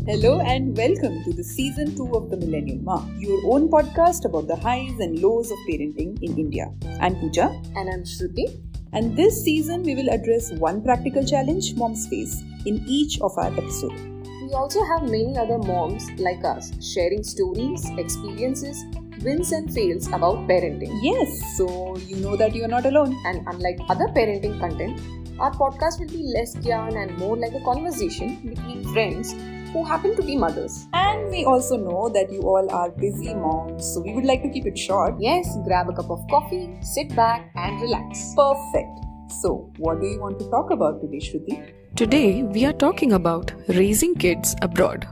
Hello and welcome to the season 2 of the Millennial Maa, your own podcast about the highs and lows of parenting in India. I'm Pooja. And I'm Shruti. And this season we will address one practical challenge moms face in each of our episodes. We also have many other moms like us sharing stories, experiences, wins and fails about parenting. Yes, so you know that you are not alone. And unlike other parenting content, our podcast will be less yarn and more like a conversation between friends who happen to be mothers. And we also know that you all are busy moms, so we would like to keep it short. Yes, grab a cup of coffee, sit back and relax. Perfect. So, what do you want to talk about today, Shruti? Today, we are talking about raising kids abroad.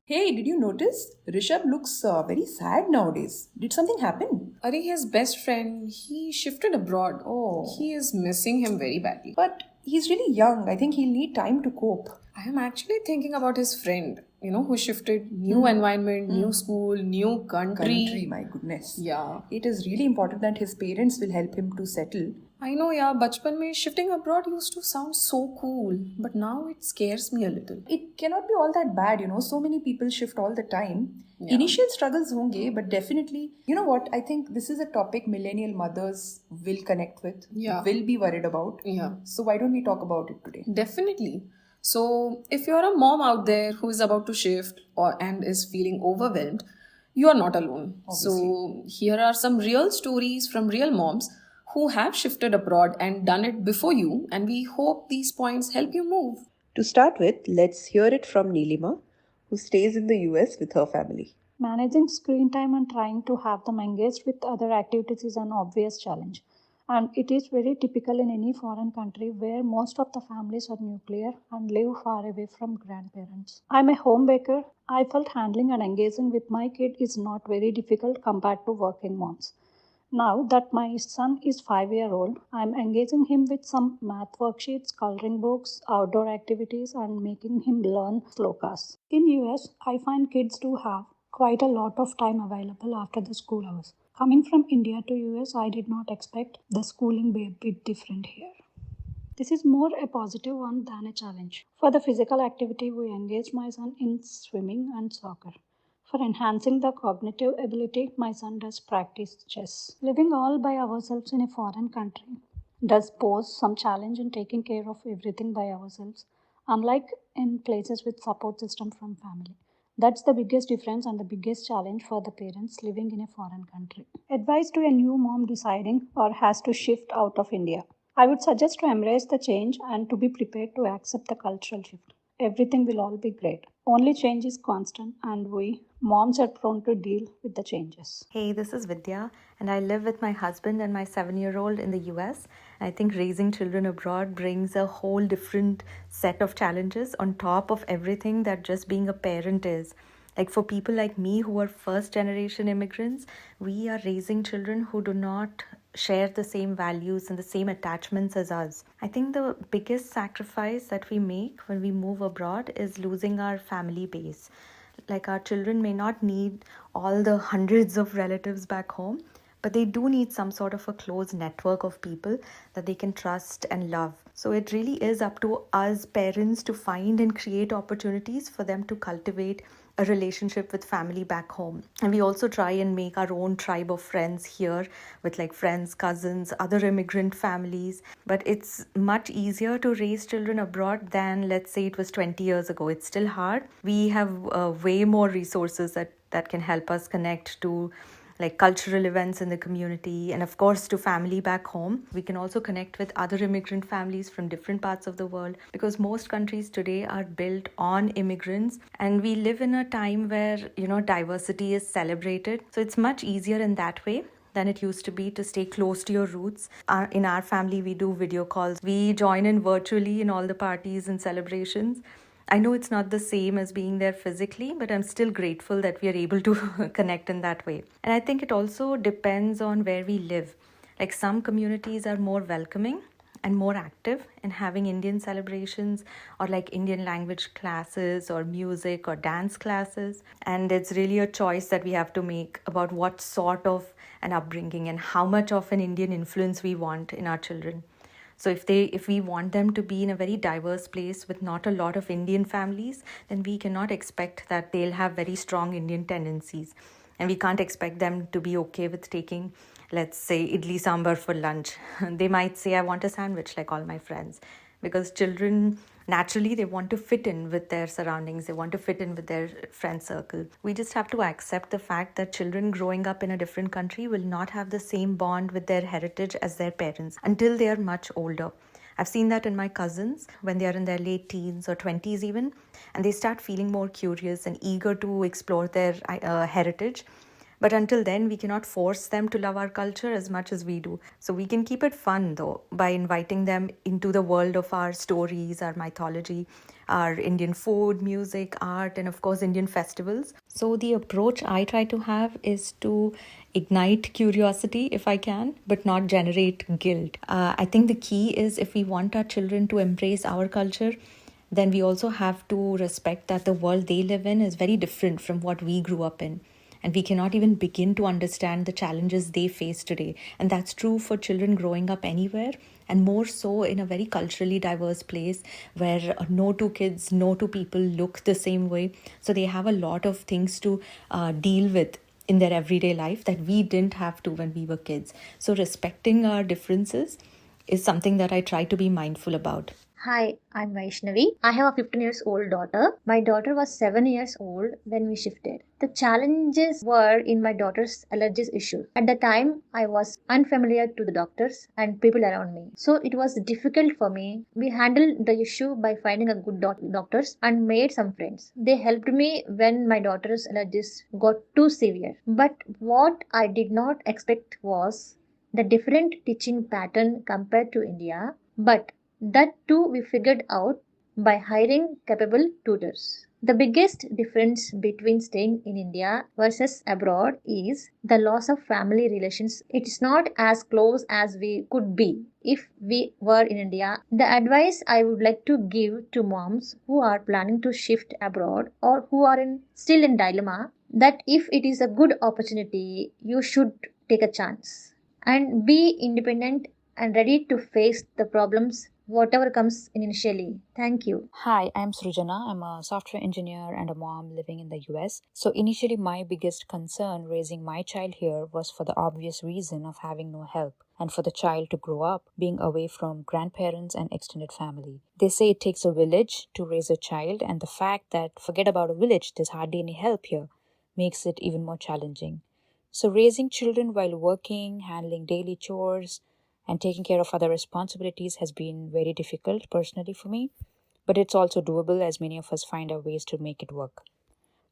Hey, did you notice? Rishabh looks very sad nowadays. Did something happen? His best friend, he shifted abroad. Oh. He is missing him very badly. But he's really young. I think he'll need time to cope. I am actually thinking about his friend, who shifted new environment, new school, new country. My goodness. Yeah. It is really important that his parents will help him to settle. I know, bachpan mein shifting abroad used to sound so cool, but now it scares me a little. It cannot be all that bad, so many people shift all the time. Yeah. Initial struggles honge, but definitely, you know what, I think this is a topic millennial mothers will connect with, will be worried about. Yeah. So why don't we talk about it today? Definitely. So if you're a mom out there who is about to shift and is feeling overwhelmed, you are not alone. Obviously. So here are some real stories from real moms who have shifted abroad and done it before you, and we hope these points help you move. To start with, let's hear it from Neelima, who stays in the US with her family. Managing screen time and trying to have them engaged with other activities is an obvious challenge. And it is very typical in any foreign country where most of the families are nuclear and live far away from grandparents. I'm a home baker. I felt handling and engaging with my kid is not very difficult compared to working moms. Now that my son is 5-year-old, I'm engaging him with some math worksheets, coloring books, outdoor activities, and making him learn slokas. In US, I find kids do have quite a lot of time available after the school hours. Coming from India to US, I did not expect the schooling be a bit different here. This is more a positive one than a challenge. For the physical activity, we engage my son in swimming and soccer. For enhancing the cognitive ability, my son does practice chess. Living all by ourselves in a foreign country does pose some challenge in taking care of everything by ourselves, unlike in places with support system from family. That's the biggest difference and the biggest challenge for the parents living in a foreign country. Advice to a new mom deciding or has to shift out of India. I would suggest to embrace the change and to be prepared to accept the cultural shift. Everything will all be great. Only change is constant and we, moms, are prone to deal with the changes. Hey, this is Vidya and I live with my husband and my 7-year-old in the US. I think raising children abroad brings a whole different set of challenges on top of everything that just being a parent is. Like for people like me who are first generation immigrants, we are raising children who do not share the same values and the same attachments as us. I think the biggest sacrifice that we make when we move abroad is losing our family base. Like our children may not need all the hundreds of relatives back home, but they do need some sort of a close network of people that they can trust and love. So it really is up to us parents to find and create opportunities for them to cultivate a relationship with family back home. And we also try and make our own tribe of friends here with like friends, cousins, other immigrant families. But it's much easier to raise children abroad than, let's say, it was 20 years ago. It's still hard. We have way more resources that can help us connect to like cultural events in the community and of course to family back home. We can also connect with other immigrant families from different parts of the world because most countries today are built on immigrants and we live in a time where, diversity is celebrated. So it's much easier in that way than it used to be to stay close to your roots. In our family, we do video calls. We join in virtually in all the parties and celebrations. I know it's not the same as being there physically, but I'm still grateful that we are able to connect in that way. And I think it also depends on where we live. Like some communities are more welcoming and more active in having Indian celebrations or like Indian language classes or music or dance classes. And it's really a choice that we have to make about what sort of an upbringing and how much of an Indian influence we want in our children. So if we want them to be in a very diverse place with not a lot of Indian families, then we cannot expect that they'll have very strong Indian tendencies. And we can't expect them to be okay with taking, let's say, idli sambar for lunch. They might say, I want a sandwich like all my friends. Because children, naturally, they want to fit in with their surroundings. They want to fit in with their friend circle. We just have to accept the fact that children growing up in a different country will not have the same bond with their heritage as their parents until they are much older. I've seen that in my cousins when they are in their late teens or 20s even, and they start feeling more curious and eager to explore their heritage. But until then, we cannot force them to love our culture as much as we do. So we can keep it fun though by inviting them into the world of our stories, our mythology, our Indian food, music, art, and of course Indian festivals. So the approach I try to have is to ignite curiosity if I can, but not generate guilt. I think the key is if we want our children to embrace our culture, then we also have to respect that the world they live in is very different from what we grew up in. And we cannot even begin to understand the challenges they face today. And that's true for children growing up anywhere, and more so in a very culturally diverse place where no two kids, no two people look the same way. So they have a lot of things to deal with in their everyday life that we didn't have to when we were kids. So respecting our differences is something that I try to be mindful about. Hi, I'm Vaishnavi. I have a 15 years old daughter. My daughter was 7 years old when we shifted. The challenges were in my daughter's allergies issue. At the time, I was unfamiliar to the doctors and people around me. So it was difficult for me. We handled the issue by finding a good doctors and made some friends. They helped me when my daughter's allergies got too severe. But what I did not expect was the different teaching pattern compared to India. But that too we figured out by hiring capable tutors. The biggest difference between staying in India versus abroad is the loss of family relations. It is not as close as we could be if we were in India. The advice I would like to give to moms who are planning to shift abroad or who are still in dilemma, that if it is a good opportunity, you should take a chance and be independent and ready to face the problems whatever comes initially. Thank you. Hi, I'm Srujana. I'm a software engineer and a mom living in the US. So, initially, my biggest concern raising my child here was for the obvious reason of having no help and for the child to grow up being away from grandparents and extended family. They say it takes a village to raise a child, and the fact that forget about a village, there's hardly any help here makes it even more challenging. So, raising children while working, handling daily chores, and taking care of other responsibilities has been very difficult personally for me, but it's also doable as many of us find our ways to make it work.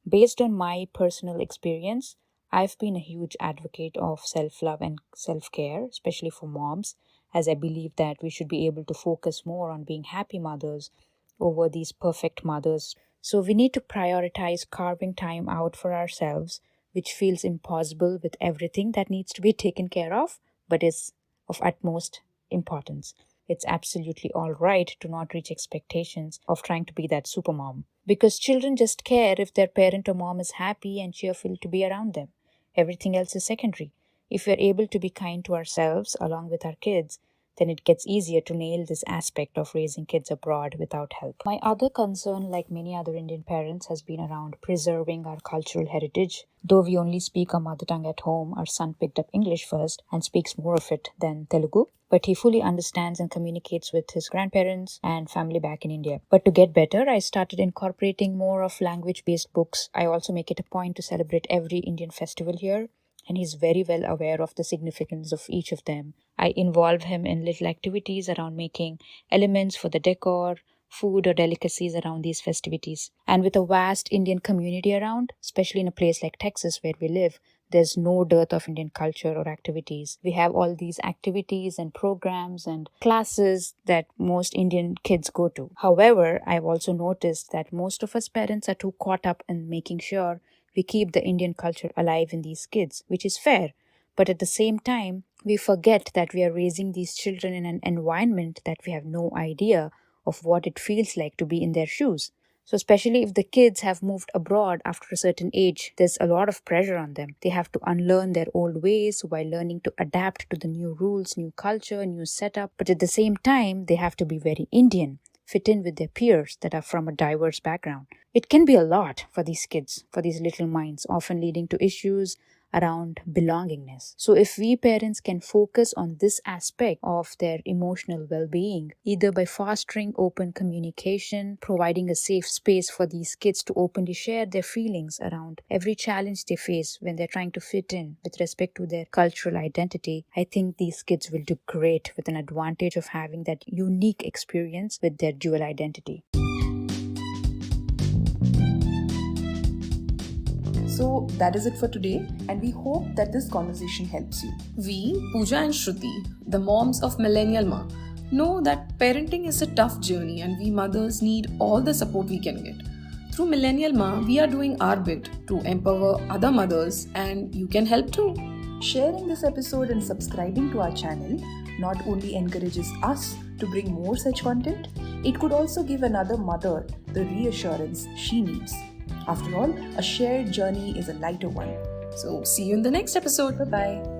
Based on my personal experience, I've been a huge advocate of self-love and self-care, especially for moms, as I believe that we should be able to focus more on being happy mothers over these perfect mothers. So we need to prioritize carving time out for ourselves, which feels impossible with everything that needs to be taken care of, but is of utmost importance. It's absolutely all right to not reach expectations of trying to be that super mom. Because children just care if their parent or mom is happy and cheerful to be around them. Everything else is secondary. If we're able to be kind to ourselves along with our kids, then it gets easier to nail this aspect of raising kids abroad without help. My other concern, like many other Indian parents, has been around preserving our cultural heritage. Though we only speak our mother tongue at home, our son picked up English first and speaks more of it than Telugu. But he fully understands and communicates with his grandparents and family back in India. But to get better, I started incorporating more of language-based books. I also make it a point to celebrate every Indian festival here, and he's very well aware of the significance of each of them. I involve him in little activities around making elements for the decor, food or delicacies around these festivities. And with a vast Indian community around, especially in a place like Texas where we live, there's no dearth of Indian culture or activities. We have all these activities and programs and classes that most Indian kids go to. However, I've also noticed that most of us parents are too caught up in making sure we keep the Indian culture alive in these kids, which is fair. But at the same time, we forget that we are raising these children in an environment that we have no idea of what it feels like to be in their shoes. So especially if the kids have moved abroad after a certain age, there's a lot of pressure on them. They have to unlearn their old ways while learning to adapt to the new rules, new culture, new setup. But at the same time, they have to be very Indian, fit in with their peers that are from a diverse background. It can be a lot for these kids, for these little minds, often leading to issues around belongingness. So if we parents can focus on this aspect of their emotional well-being, either by fostering open communication, providing a safe space for these kids to openly share their feelings around every challenge they face when they're trying to fit in with respect to their cultural identity, I think these kids will do great with an advantage of having that unique experience with their dual identity. So that is it for today, and we hope that this conversation helps you. We, Pooja and Shruti, the moms of Millennial Maa, know that parenting is a tough journey and we mothers need all the support we can get. Through Millennial Maa, we are doing our bit to empower other mothers, and you can help too. Sharing this episode and subscribing to our channel not only encourages us to bring more such content, it could also give another mother the reassurance she needs. After all, a shared journey is a lighter one. So, see you in the next episode. Bye-bye.